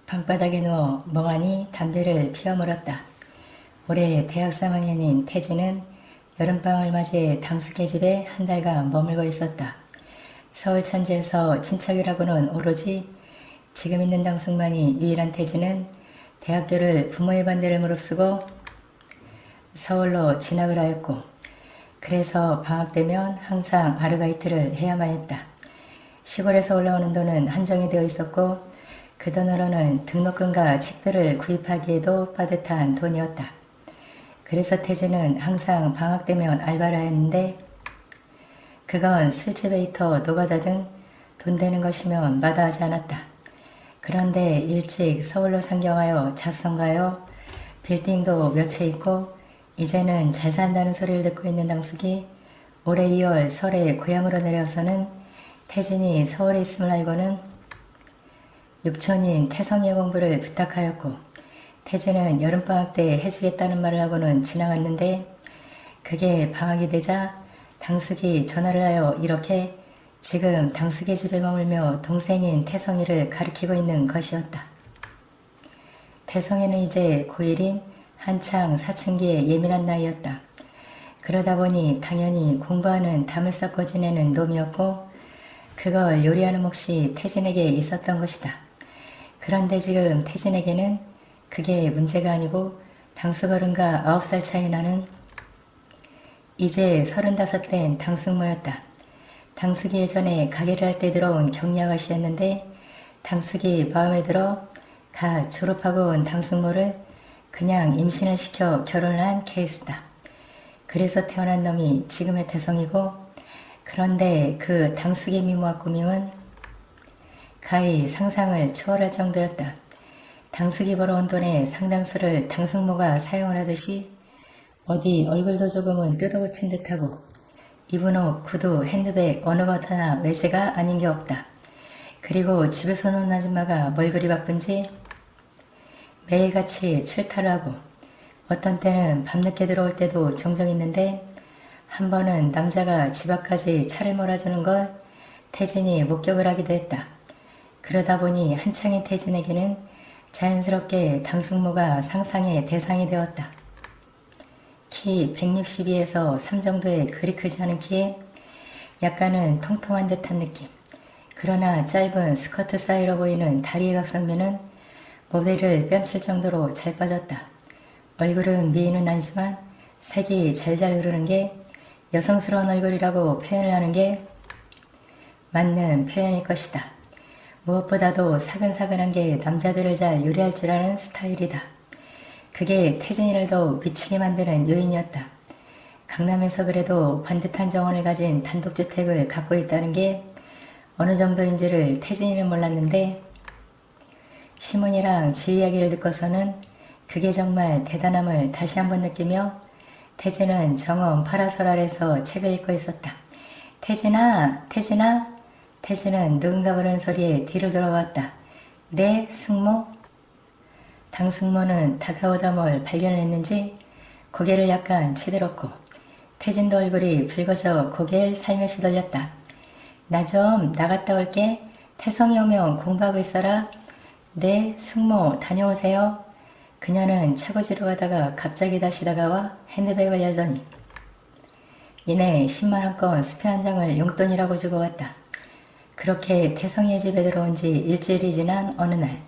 방바닥에 누워 멍하니 담배를 피워 물었다. 올해 대학 3학년인 태진은 여름방학을 맞이해 당숙의 집에 한 달간 머물고 있었다. 서울 천지에서 친척이라고는 오로지 지금 있는 당숙만이 유일한 태진은 대학교를 부모의 반대를 무릅쓰고 서울로 진학을 하였고, 그래서 방학 되면 항상 아르바이트를 해야만 했다. 시골에서 올라오는 돈은 한정이 되어 있었고 그 돈으로는 등록금과 책들을 구입하기에도 빠듯한 돈이었다. 그래서 태진은 항상 방학 되면 알바를 했는데 그건 술집 웨이터, 노가다 등 돈 되는 것이면 마다하지 않았다. 그런데 일찍 서울로 상경하여 자수성가하여 빌딩도 몇 채 있고 이제는 잘 산다는 소리를 듣고 있는 당숙이 올해 2월 설에 고향으로 내려와서는 태진이 서울에 있음을 알고는 육촌인 태성이의 공부를 부탁하였고, 태진은 여름방학 때 해주겠다는 말을 하고는 지나갔는데 그게 방학이 되자 당숙이 전화를 하여 이렇게 지금 당숙의 집에 머물며 동생인 태성이를 가리키고 있는 것이었다. 태성이는 이제 고1인 한창 사춘기에 예민한 나이였다. 그러다 보니 당연히 공부하는 담을 쌓고 지내는 놈이었고 그걸 요리하는 몫이 태진에게 있었던 것이다. 그런데 지금 태진에게는 그게 문제가 아니고 당숙어른과 9살 차이 나는 이제 35된 당숙모였다. 당숙이 예전에 가게를 할 때 들어온 격리 아가씨였는데 당숙이 마음에 들어 가 졸업하고 온 당숙모를 그냥 임신을 시켜 결혼을 한 케이스다. 그래서 태어난 놈이 지금의 태성이고, 그런데 그 당숙의 미모와 꾸밈은 가히 상상을 초월할 정도였다. 당숙이 벌어온 돈의 상당수를 당숙모가 사용을 하듯이 어디 얼굴도 조금은 뜯어고친 듯하고 입은 옷, 구두, 핸드백 어느 것 하나 외제가 아닌 게 없다. 그리고 집에서 노는 아줌마가 뭘 그리 바쁜지 매일같이 출타를 하고 어떤 때는 밤늦게 들어올 때도 종종 있는데 한 번은 남자가 집 앞까지 차를 몰아주는 걸 태진이 목격을 하기도 했다. 그러다 보니 한창인 태진에게는 자연스럽게 당숙모가 상상의 대상이 되었다. 키 162에서 3 정도의 그리 크지 않은 키에 약간은 통통한 듯한 느낌. 그러나 짧은 스커트 사이로 보이는 다리의 각선미는 모델을 뺨칠 정도로 잘 빠졌다. 얼굴은 미인은 아니지만 색이 잘잘 흐르는 게 여성스러운 얼굴이라고 표현을 하는 게 맞는 표현일 것이다. 무엇보다도 사근사근한 게 남자들을 잘 요리할 줄 아는 스타일이다. 그게 태진이를 더욱 미치게 만드는 요인이었다. 강남에서 그래도 반듯한 정원을 가진 단독주택을 갖고 있다는 게 어느 정도인지를 태진이는 몰랐는데 시문이랑 지 이야기를 듣고서는 그게 정말 대단함을 다시 한번 느끼며 태진은 정원 파라솔 아래서 책을 읽고 있었다. 태진아, 태진아. 태진은 누군가 부르는 소리에 뒤를 돌아봤다. 네, 숙모? 당숙모는 다가오다 뭘 발견했는지 고개를 약간 치들었고 태진도 얼굴이 붉어져 고개를 살며시 돌렸다. 나 좀 나갔다 올게. 태성이 오면 공부하고 있어라. 네, 숙모 다녀오세요. 그녀는 차고지로 가다가 갑자기 다시 다가와 핸드백을 열더니 이내 10만원권 스페 한 장을 용돈이라고 주고 갔다. 그렇게 태성이의 집에 들어온 지 일주일이 지난 어느 날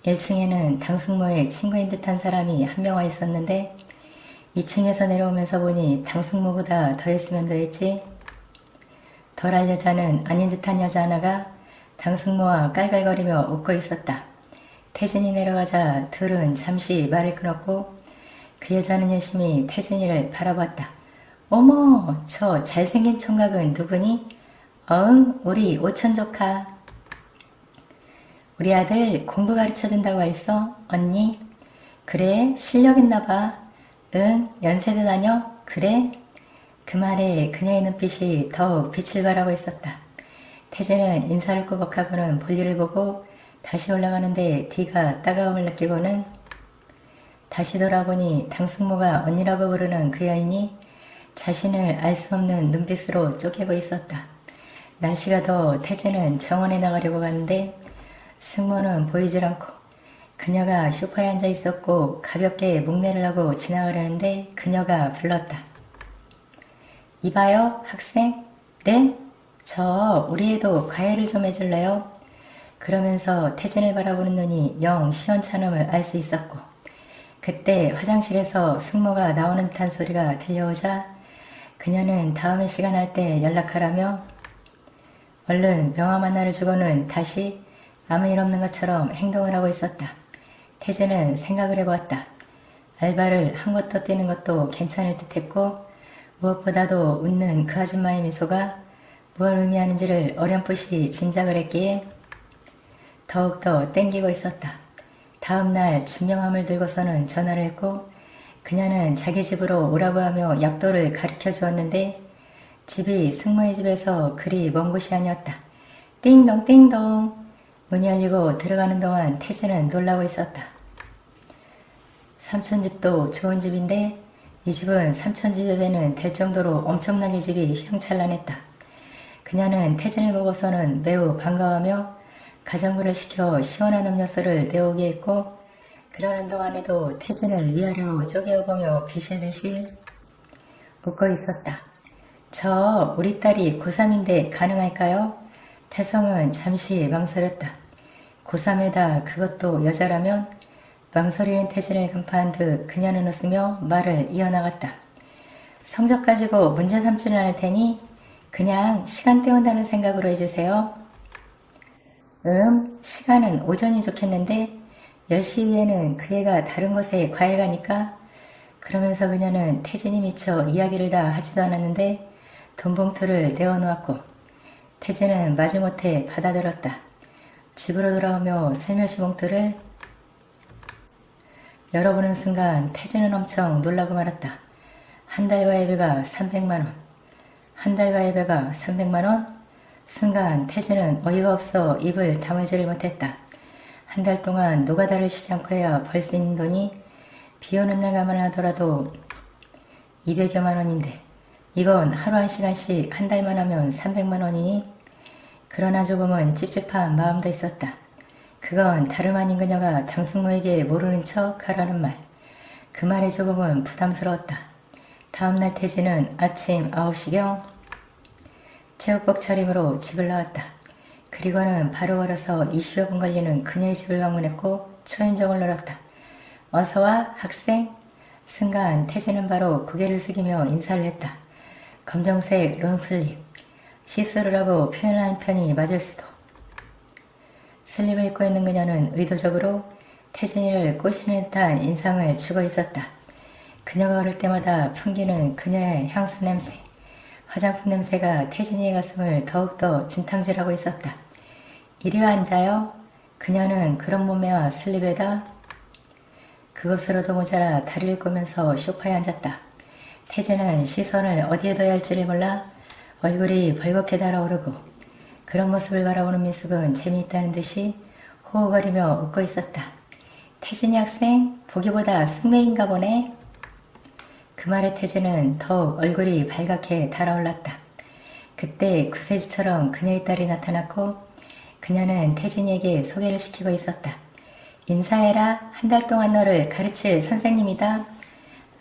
1층에는 당숙모의 친구인 듯한 사람이 한 명 와 있었는데 2층에서 내려오면서 보니 당숙모보다 더했으면 더했지 덜할 여자는 아닌 듯한 여자 하나가 당숙모와 깔깔거리며 웃고 있었다. 태진이 내려가자 둘은 잠시 말을 끊었고 그 여자는 열심히 태진이를 바라봤다. 어머, 저 잘생긴 총각은 누구니? 어흥, 우리 오천 조카. 우리 아들 공부 가르쳐준다고 했어? 언니? 그래, 실력 있나봐. 응, 연세대 다녀? 그래? 그 말에 그녀의 눈빛이 더욱 빛을 발하고 있었다. 태진은 인사를 꾸벅하고는 볼일을 보고 다시 올라가는데 뒤가 따가움을 느끼고는 다시 돌아보니 당숙모가 언니라고 부르는 그 여인이 자신을 알 수 없는 눈빛으로 쪼개고 있었다. 날씨가 더워 태진은 정원에 나가려고 갔는데 승모는 보이질 않고 그녀가 소파에 앉아 있었고 가볍게 목례를 하고 지나가려는데 그녀가 불렀다. 이봐요, 학생? 네? 저 우리 애도 과외를 좀 해줄래요? 그러면서 태진을 바라보는 눈이 영 시원찮음을 알 수 있었고 그때 화장실에서 승모가 나오는 듯한 소리가 들려오자 그녀는 다음에 시간 날 때 연락하라며 얼른 명함 하나를 주고는 다시 아무 일 없는 것처럼 행동을 하고 있었다. 태진은 생각을 해보았다. 알바를 한 곳 더 뛰는 것도 괜찮을 듯 했고 무엇보다도 웃는 그 아줌마의 미소가 뭘 의미하는지를 어렴풋이 짐작을 했기에 더욱더 땡기고 있었다. 다음날 준명함을 들고서는 전화를 했고 그녀는 자기 집으로 오라고 하며 약도를 가르쳐 주었는데 집이 승모의 집에서 그리 먼 곳이 아니었다. 띵동 띵동 문이 열리고 들어가는 동안 태진은 놀라고 있었다. 삼촌 집도 좋은 집인데 이 집은 삼촌 집에는 될 정도로 엄청나게 집이 휘황찬란했다. 그녀는 태진을 보고서는 매우 반가워하며 가정부를 시켜 시원한 음료수를 내오게 했고 그러는 동안에도 태진을 위아래로 쪼개어보며 비실비실 웃고 있었다. 저 우리 딸이 고3인데 가능할까요? 태성은 잠시 망설였다. 고3에다 그것도 여자라면 망설이는 태진을 간파한 듯 그녀는 웃으며 말을 이어나갔다. 성적 가지고 문제 삼지는 않을 테니 그냥 시간 때운다는 생각으로 해주세요. 시간은 오전이 좋겠는데 10시 이후에는 그 애가 다른 곳에 과외 가니까 그러면서 그녀는 태진이 미쳐 이야기를 다 하지도 않았는데 돈봉투를 내어놓았고 태진은 마지못해 받아들었다. 집으로 돌아오며 살며시 봉투를 열어보는 순간 태진은 엄청 놀라고 말았다. 한 달과 예배가 300만원. 한 달과 예배가 300만원? 순간 태진은 어이가 없어 입을 다물지를 못했다. 한 달 동안 노가다를 쉬지 않고 해야 벌 수 있는 돈이 비오는 날 감안하더라도 200여만 원인데 이건 하루 한 시간씩 한 달만 하면 300만 원이니 그러나 조금은 찝찝한 마음도 있었다. 그건 다름 아닌 그녀가 당숙모에게 모르는 척 하라는 말. 그 말이 조금은 부담스러웠다. 다음날 태진은 아침 9시경 체육복 차림으로 집을 나왔다. 그리고는 바로 걸어서 20여 분 걸리는 그녀의 집을 방문했고 초인종을 눌렀다. 어서와 학생. 순간 태진은 바로 고개를 숙이며 인사를 했다. 검정색 롱슬립. 시스루라고 표현하는 편이 맞을 수도. 슬립을 입고 있는 그녀는 의도적으로 태진이를 꼬시는 듯한 인상을 주고 있었다. 그녀가 걸을 때마다 풍기는 그녀의 향수 냄새. 화장품 냄새가 태진이의 가슴을 더욱더 진탕질하고 있었다. 이리 와 앉아요. 그녀는 그런 몸매와 슬립에다 그것으로도 모자라 다리를 꼬면서 소파에 앉았다. 태진은 시선을 어디에 둬야 할지를 몰라 얼굴이 벌겋게 달아오르고 그런 모습을 바라보는 미숙은 재미있다는 듯이 호호거리며 웃고 있었다. 태진이 학생 보기보다 숙매인가 보네. 그 말에 태진은 더욱 얼굴이 발갛게 달아올랐다. 그때 구세주처럼 그녀의 딸이 나타났고 그녀는 태진이에게 소개를 시키고 있었다. 인사해라. 한 달 동안 너를 가르칠 선생님이다.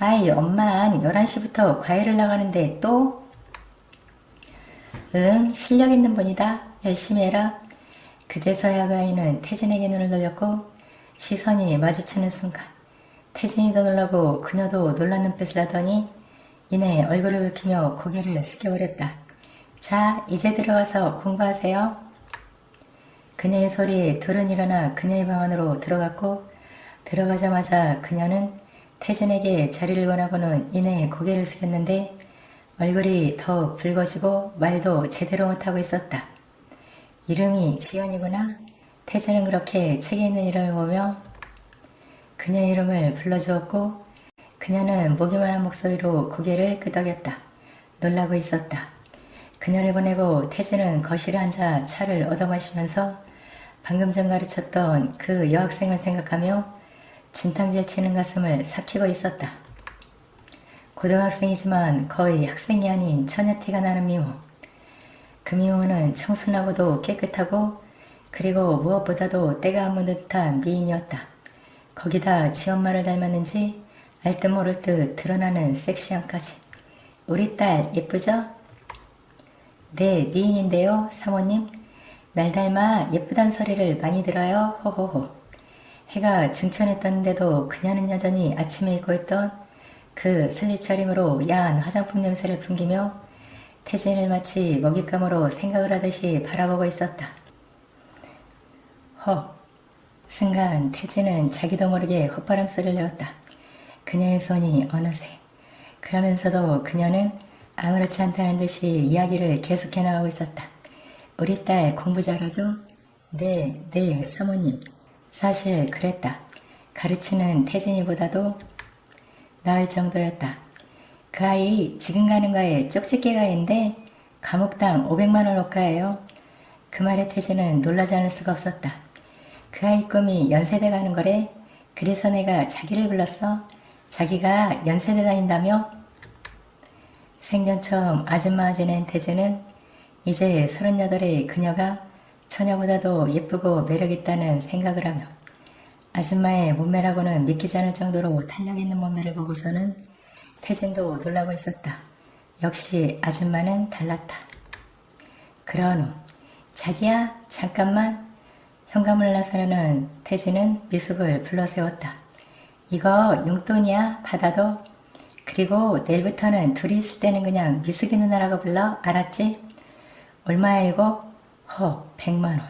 아이 엄만 11시부터 과외를 나가는데 또? 응 실력 있는 분이다. 열심히 해라. 그제서야 그 아이는 태진에게 눈을 돌렸고 시선이 마주치는 순간 태진이도 놀라고 그녀도 놀란 눈빛을 하더니 이내 얼굴을 붉히며 고개를 숙여버렸다. 자 이제 들어가서 공부하세요. 그녀의 소리에 둘은 일어나 그녀의 방 안으로 들어갔고 들어가자마자 그녀는 태진에게 자리를 권하고는 이내 고개를 숙였는데 얼굴이 더욱 붉어지고 말도 제대로 못하고 있었다. 이름이 지연이구나. 태진은 그렇게 책에 있는 이름을 보며 그녀의 이름을 불러주었고 그녀는 모기만한 목소리로 고개를 끄덕였다. 놀라고 있었다. 그녀를 보내고 태진은 거실에 앉아 차를 얻어 마시면서 방금 전 가르쳤던 그 여학생을 생각하며 진탕질 치는 가슴을 삭히고 있었다. 고등학생이지만 거의 학생이 아닌 처녀티가 나는 미모. 그 미모는 청순하고도 깨끗하고 그리고 무엇보다도 때가 안 묻은 듯한 미인이었다. 거기다 지 엄마를 닮았는지 알듯 모를 듯 드러나는 섹시함까지. 우리 딸 예쁘죠? 네, 미인인데요, 사모님. 날 닮아 예쁘단 소리를 많이 들어요, 호호호. 해가 중천에 떴는데도 그녀는 여전히 아침에 입고 있던 그 슬립차림으로 야한 화장품 냄새를 풍기며 태진을 마치 먹잇감으로 생각을 하듯이 바라보고 있었다. 헉. 순간 태진은 자기도 모르게 헛바람 소리를 내었다. 그녀의 손이 어느새. 그러면서도 그녀는 아무렇지 않다는 듯이 이야기를 계속해 나가고 있었다. 우리 딸 공부 잘하죠? 네, 네, 사모님. 사실 그랬다. 가르치는 태진이보다도 나을 정도였다. 그 아이 지금 가는 과에 쪽집게 과인데 과목당 500만 원 올까예요. 그 말에 태진은 놀라지 않을 수가 없었다. 그 아이 꿈이 연세대 가는 거래. 그래서 내가 자기를 불렀어. 자기가 연세대 다닌다며? 생전 처음 아줌마 지낸 태진은 이제 38의 그녀가 처녀보다도 예쁘고 매력있다는 생각을 하며 아줌마의 몸매라고는 믿기지 않을 정도로 탄력있는 몸매를 보고서는 태진도 놀라고 있었다. 역시 아줌마는 달랐다. 그런 후 자기야 잠깐만. 현관문을 나서려는 태진은 미숙을 불러세웠다. 이거 용돈이야 받아도. 그리고 내일부터는 둘이 있을 때는 그냥 미숙이 누나라고 불러. 알았지? 얼마야 이거? 100만 원.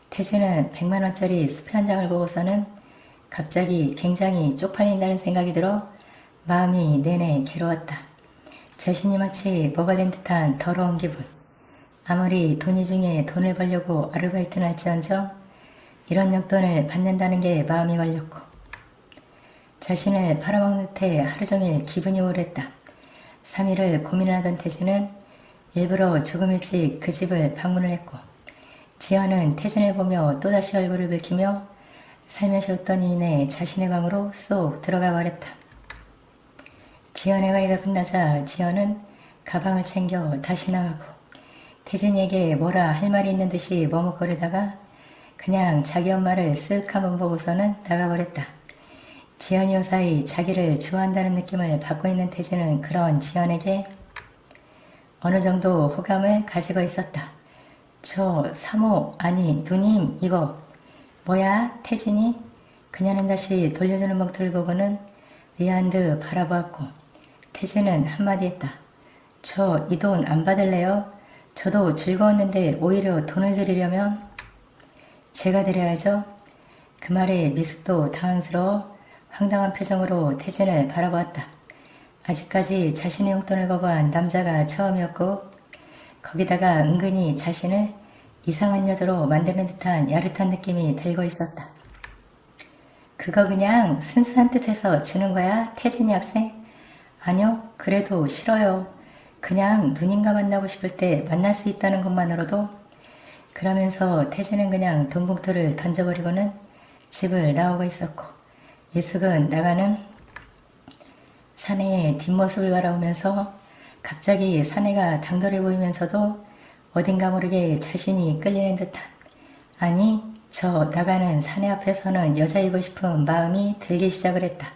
태진은 100만 원짜리 수표 한 장을 보고서는 갑자기 굉장히 쪽팔린다는 생각이 들어 마음이 내내 괴로웠다. 자신이 마치 뭐가 된 듯한 더러운 기분. 아무리 돈이 중에 돈을 벌려고 아르바이트는 할지언정 이런 용돈을 받는다는 게 마음이 걸렸고 자신을 팔아먹는 듯해 하루 종일 기분이 우울했다. 3일을 고민을 하던 태진은 일부러 조금 일찍 그 집을 방문을 했고 지연은 태진을 보며 또다시 얼굴을 붉히며 살며시 웃더니 이내 자신의 방으로 쏙 들어가 버렸다. 지연의 가위가 끝나자 지연은 가방을 챙겨 다시 나가고 태진에게 뭐라 할 말이 있는 듯이 머뭇거리다가 그냥 자기 엄마를 쓱 한번 보고서는 나가버렸다. 지연이 요사이 자기를 좋아한다는 느낌을 받고 있는 태진은 그런 지연에게 어느 정도 호감을 가지고 있었다. 저 사모 아니 누님 이거 뭐야 태진이? 그녀는 다시 돌려주는 봉투를 보고는 미안 듯 바라보았고 태진은 한마디 했다. 저 이 돈 안 받을래요? 저도 즐거웠는데 오히려 돈을 드리려면 제가 드려야죠. 그 말에 미숙도 당황스러워 황당한 표정으로 태진을 바라보았다. 아직까지 자신의 용돈을 거부한 남자가 처음이었고 거기다가 은근히 자신을 이상한 여자로 만드는 듯한 야릇한 느낌이 들고 있었다. 그거 그냥 순수한 뜻에서 주는 거야 태진이 학생? 아니요 그래도 싫어요. 그냥 누님과 만나고 싶을 때 만날 수 있다는 것만으로도. 그러면서 태진은 그냥 돈 봉투를 던져버리고는 집을 나오고 있었고 미숙은 나가는 사내의 뒷모습을 바라보면서 갑자기 사내가 당돌해 보이면서도 어딘가 모르게 자신이 끌리는 듯한 아니 저 나가는 사내 앞에서는 여자이고 싶은 마음이 들기 시작을 했다.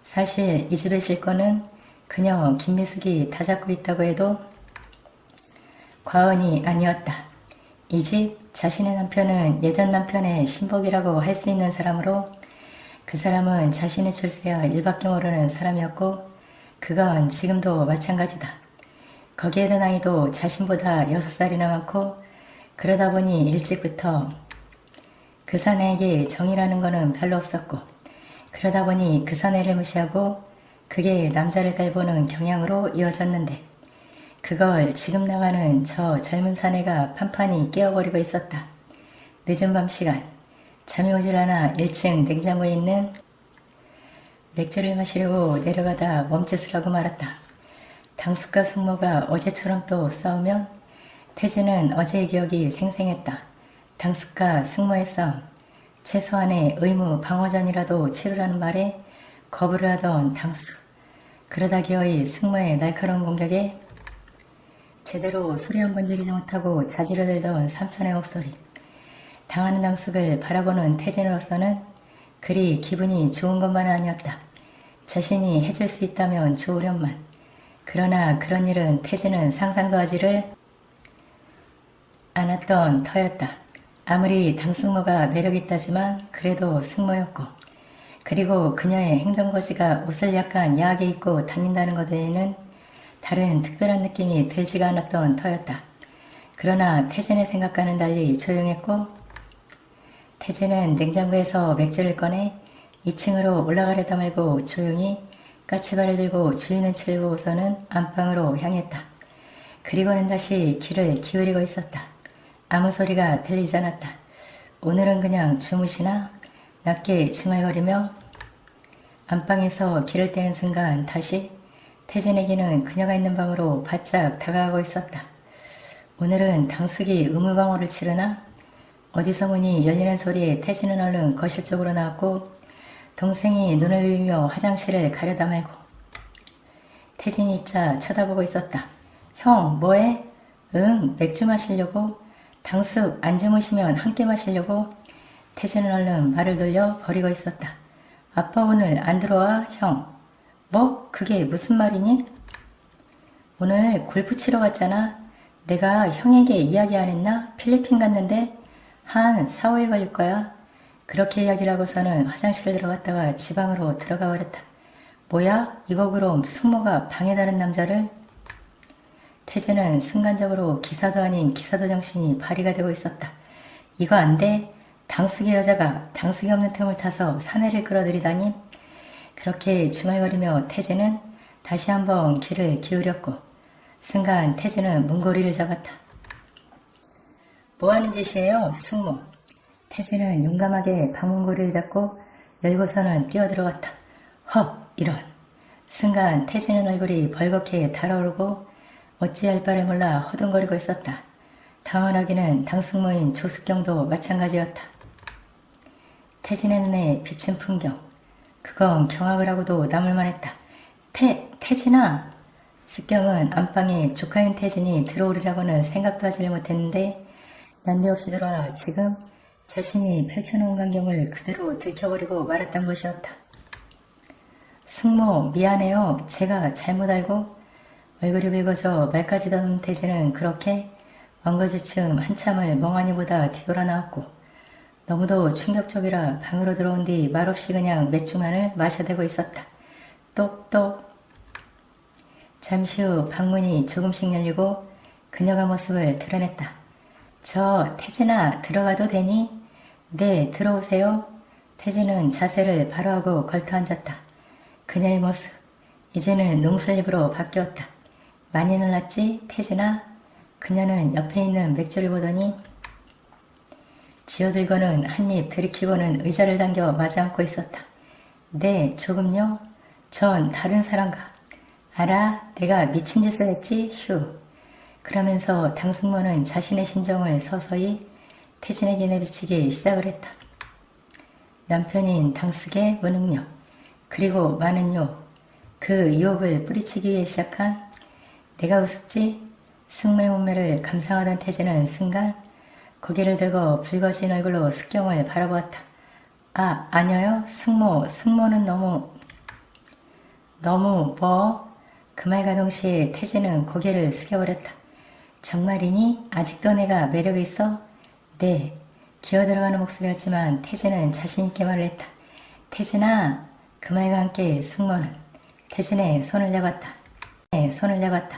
사실 이 집의 실권은 그녀 김미숙이 다 잡고 있다고 해도 과언이 아니었다. 이 집 자신의 남편은 예전 남편의 신복이라고 할 수 있는 사람으로 그 사람은 자신의 출세와 일밖에 모르는 사람이었고 그건 지금도 마찬가지다. 거기에 든 나이도 자신보다 6살이나 많고 그러다 보니 일찍부터 그 사내에게 정이라는 거는 별로 없었고 그러다 보니 그 사내를 무시하고 그게 남자를 깔보는 경향으로 이어졌는데 그걸 지금 나가는 저 젊은 사내가 판판이 깨어버리고 있었다. 늦은 밤 시간 잠이 오질 않아 1층 냉장고에 있는 맥주를 마시려고 내려가다 멈칫을 하고 말았다. 당숙과 숙모가 어제처럼 또 싸우면 태진은 어제의 기억이 생생했다. 당숙과 숙모의 싸움, 최소한의 의무 방어전이라도 치르라는 말에 거부를 하던 당숙. 그러다 기어이 숙모의 날카로운 공격에 제대로 소리 한 번 지르지 못하고 자지러들던 삼촌의 목소리. 당하는 당숙을 바라보는 태진으로서는 그리 기분이 좋은 것만은 아니었다. 자신이 해줄 수 있다면 좋으련만. 그러나 그런 일은 태진은 상상도 하지를 않았던 터였다. 아무리 당숙모가 매력있다지만 그래도 숙모였고, 그리고 그녀의 행동거지가 옷을 약간 야하게 입고 다닌다는 것 외에는 다른 특별한 느낌이 들지가 않았던 터였다. 그러나 태진의 생각과는 달리 조용했고, 태진은 냉장고에서 맥주를 꺼내 2층으로 올라가려다 말고 조용히 까치발을 들고 주인 눈치를 보고서는 안방으로 향했다. 그리고는 다시 귀를 기울이고 있었다. 아무 소리가 들리지 않았다. 오늘은 그냥 주무시나? 낮게 중얼거리며 안방에서 귀를 떼는 순간 다시 태진에게는 그녀가 있는 방으로 바짝 다가가고 있었다. 오늘은 당숙이 의무방어를 치르나? 어디서 문이 열리는 소리에 태진은 얼른 거실 쪽으로 나왔고 동생이 눈을 비비며 화장실을 가려다 말고 태진이 있자 쳐다보고 있었다. 형 뭐해? 응 맥주 마시려고. 당숙 안 주무시면 함께 마시려고. 태진은 얼른 말을 돌려 버리고 있었다. 아빠 오늘 안 들어와 형. 뭐? 그게 무슨 말이니? 오늘 골프 치러 갔잖아. 내가 형에게 이야기 안 했나? 필리핀 갔는데 한 4, 5일 걸릴 거야. 그렇게 이야기를 하고서는 화장실을 들어갔다가 지방으로 들어가 버렸다. 뭐야? 이거 그럼 숙모가 방해다는 남자를? 태진은 순간적으로 기사도 아닌 기사도 정신이 발휘가 되고 있었다. 이거 안 돼? 당숙의 여자가 당숙이 없는 틈을 타서 사내를 끌어들이다니? 그렇게 중얼거리며 태진은 다시 한번 귀를 기울였고 순간 태진은 문고리를 잡았다. 뭐하는 짓이에요, 숙모? 태진은 용감하게 방문고리를 잡고 열고서는 뛰어들어갔다. 헉! 이런. 순간 태진은 얼굴이 벌겋게 달아오르고 어찌할 바를 몰라 허둥거리고 있었다. 당황하기는 당숙모인 조숙경도 마찬가지였다. 태진의 눈에 비친 풍경. 그건 경악을 하고도 남을 만했다. 태진아! 숙경은 안방에 조카인 태진이 들어오리라고는 생각도 하지를 못했는데 난데없이 들어와 지금 자신이 펼쳐놓은 광경을 그대로 들켜버리고 말았던 것이었다. 숙모 미안해요. 제가 잘못 알고. 얼굴이 붉어져 말까지 더는 태진은 그렇게 엉거주춤 한참을 멍하니 보다 뒤돌아 나왔고 너무도 충격적이라 방으로 들어온 뒤 말없이 그냥 맥주만을 마셔대고 있었다. 똑똑. 잠시 후 방문이 조금씩 열리고 그녀가 모습을 드러냈다. 저 태진아 들어가도 되니? 네 들어오세요. 태진은 자세를 바로 하고 걸터 앉았다. 그녀의 모습 이제는 농설입으로 바뀌었다. 많이 놀랐지 태진아? 그녀는 옆에 있는 맥주를 보더니 쥐어들고는 한입 들이키고는 의자를 당겨 마주 앉고 있었다. 네 조금요. 전 다른 사람과. 알아 내가 미친 짓을 했지 휴. 그러면서 당숙모는 자신의 심정을 서서히 태진에게 내비치기 시작을 했다. 남편인 당숙의 무능력 그리고 많은 유혹. 그 유혹을 뿌리치기 위해 시작한 내가 우습지? 숙모의 몸매를 감상하던 태진은 순간 고개를 들고 붉어진 얼굴로 숙경을 바라보았다. 아 아니요 숙모는 너무 뭐? 그 말과 동시에 태진은 고개를 숙여버렸다. 정말이니? 아직도 내가 매력이 있어? 네. 기어들어가는 목소리였지만 태진은 자신있게 말을 했다. 태진아. 그 말과 함께 숙모는 태진의 손을 잡았다. 손을 잡았다.